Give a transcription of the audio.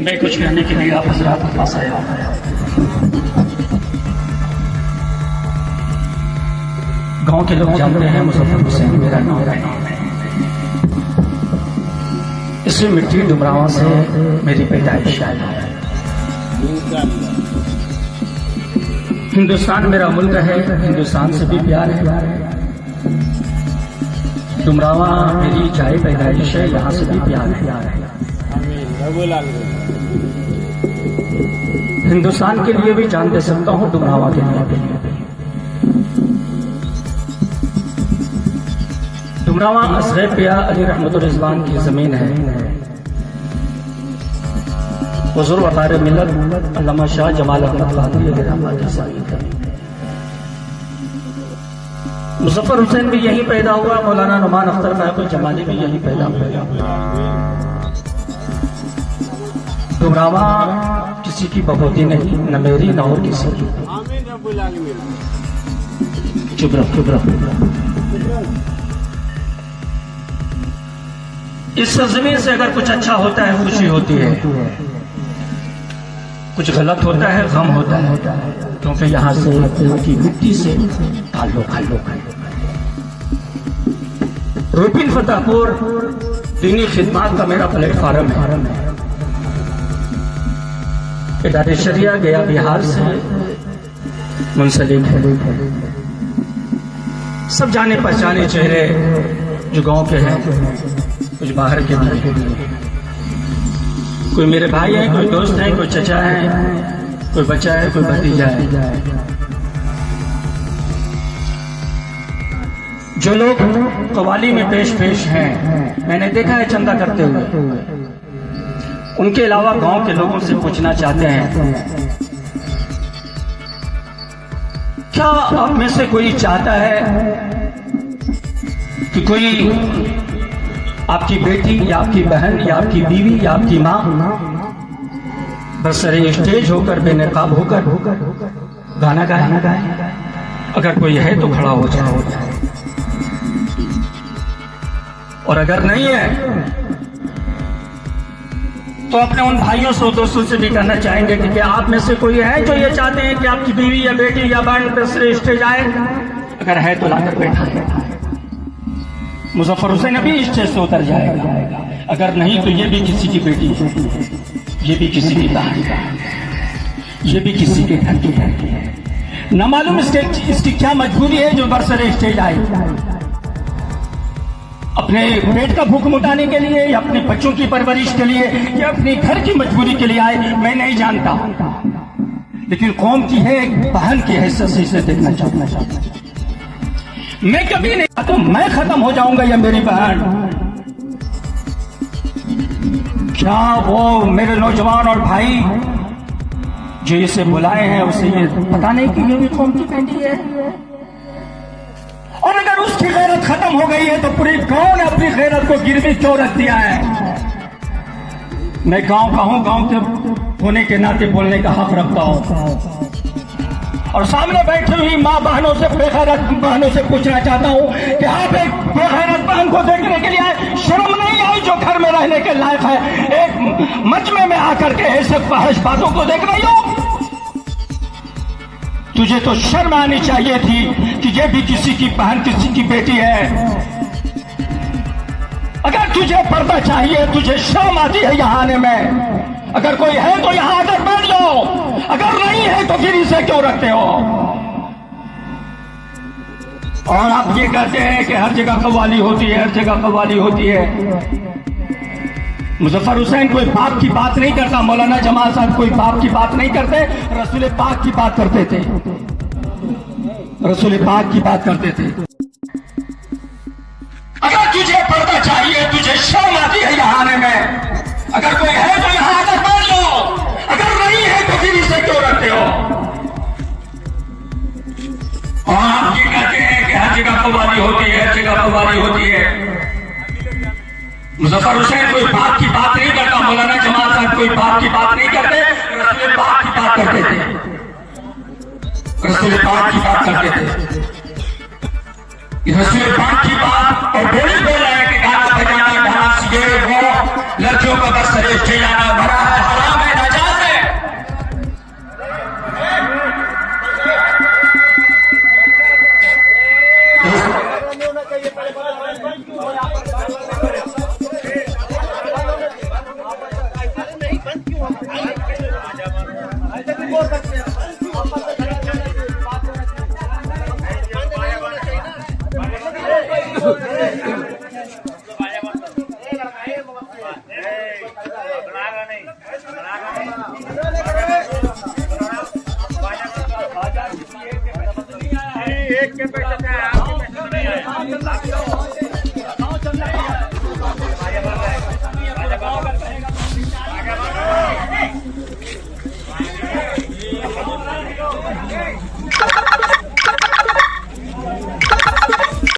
मैं कुछ कहने के लिए आप हजरात के पास आया हूं। गांव के लोग जानते हैं मुजफ्फर हुसैन मेरा नाम है। इसी मिट्टी डुमरावा से मेरी पैदाइश है। हिंदुस्तान मेरा मुल्क है, हिंदुस्तान से भी प्यार है। डुमरावा मेरी जाए पैदाइश है, यहाँ से भी प्यार है। हिंदुस्तान के लिए भी जान दे सकता हूँ, डुमरावा के लिए भी। डुमरावा असग़र पिया अली रहमतुर रिज़वान की ज़मीन है। हुज़ूर वक़ार मिल्लत अल्लामा शाह जमाल अहमद क़ादरी रहमतुल्लाह की ज़मीन है। मुज़फ़्फ़र हुसैन भी यहीं पैदा हुआ, मौलाना नुमान अख्तर महबूब जमाली भी यहीं पैदा हुआ। डुमरावा किसी की बहोती नहीं, न मेरी न और किसी की। चुप रहो। इस ज़मीन से अगर कुछ अच्छा होता है खुशी होती है, कुछ गलत होता है गम होता है, क्योंकि यहाँ से की मिट्टी से ताल्लुक है। रूपिन फतेहपुर दीनी खिदमत का मेरा प्लेटफार्म है। इदारे शरिया गया बिहार से मुंसलिक है। सब जाने पहचाने चेहरे जो गांव के हैं, कुछ बाहर के भी। कोई मेरे भाई हैं, कोई दोस्त हैं, कोई चचा हैं, कोई बच्चा है, कोई भतीजा है। जो लोग कव्वाली में पेश हैं, मैंने देखा है चंदा करते हुए। उनके अलावा गांव के लोगों से पूछना चाहते हैं, क्या आप में से कोई चाहता है कि कोई आपकी बेटी या आपकी बहन या आपकी बीवी या आपकी माँ बरसरे स्टेज होकर बेनकाब होकर गाना गाए? अगर कोई है तो खड़ा हो जाए, और अगर नहीं है तो अपने उन भाइयों से दोस्तों से भी कहना चाहेंगे कि क्या आप में से कोई है जो ये चाहते हैं कि आपकी बीवी या बेटी या बहन बरसरे स्टेज आए? अगर है तो लाकर बैठा है। मुजफ्फर हुसैन अभी स्टेज से उतर जाएगा। अगर नहीं तो ये भी किसी की बेटी है, ये भी किसी की बहन है, ये भी किसी के घर की है। न मालूम इसकी क्या मजबूरी है जो बरसरे स्टेज आए। अपने पेट का भूख मिटाने के लिए या अपने बच्चों की परवरिश के लिए या अपने घर की मजबूरी के लिए आए, मैं नहीं जानता। लेकिन कौम की है, एक बहन की हैसियत से इसे देखना चाहता। मैं कभी नहीं तो मैं खत्म हो जाऊंगा या मेरी बहन। क्या वो मेरे नौजवान और भाई जो इसे बुलाए हैं उसे ये पता नहीं कि ये भी कौम की बेटी है? और अगर उसकी गैरत खत्म हो गई है तो पूरी गांव ने अपनी गैरत को गिरवी क्यों रख दिया है? मैं गांव का हूं, गांव के होने के नाते बोलने का हक रखता हूं। और सामने बैठी हुई माँ बहनों से, बेगैरत बहनों से पूछना चाहता हूँ कि आप एक बेगैरत बहन को देखने के लिए आए, शर्म नहीं आई जो घर में रहने के लायक है? एक मजमे में आकर के ऐसे फहश बातों को देख रही हो? तुझे तो शर्म आनी चाहिए थी कि ये भी किसी की बहन, किसी की बेटी है। अगर तुझे पर्दा चाहिए, तुझे शर्म आती है यहाँ आने में, अगर कोई है तो यहाँ आकर बैठ जाओ। अगर नहीं है तो फिर इसे क्यों रखते हो? और आप ये कहते हैं कि हर जगह कव्वाली होती है, हर जगह कव्वाली होती है। मुजफ्फर हुसैन कोई बाप की बात नहीं करता, मौलाना जमाल साहब कोई बाप की बात नहीं करते, रसूल पाक की बात करते थे। रसूल पाक की बात करते थे। अगर तुझे पर्दा चाहिए, तुझे शर्म आती है यहाँ आने में, अगर कोई है तो यहाँ आकर बैठ जाओ। अगर नहीं है तो फिर इसे क्यों रखते हो? और आप ये कहते हैं कि हर जगह कव्वाली होती है, हर जगह कव्वाली होती है। मुजफ्फर हुसैन कोई बाप की बात नहीं करता, मौलाना जमाल साहब कोई बाप की बात नहीं करते, रसूल पाक की बात करते थे। रसूल पाक की बात करते थे। रसूल पाक की बात और बोल रहे हैं कि गाना बजाना, डांस, ये वो लड़कियों का बस सरेश जाना बड़ा हराम एक के पैसे से आपके पैसे नहीं आए।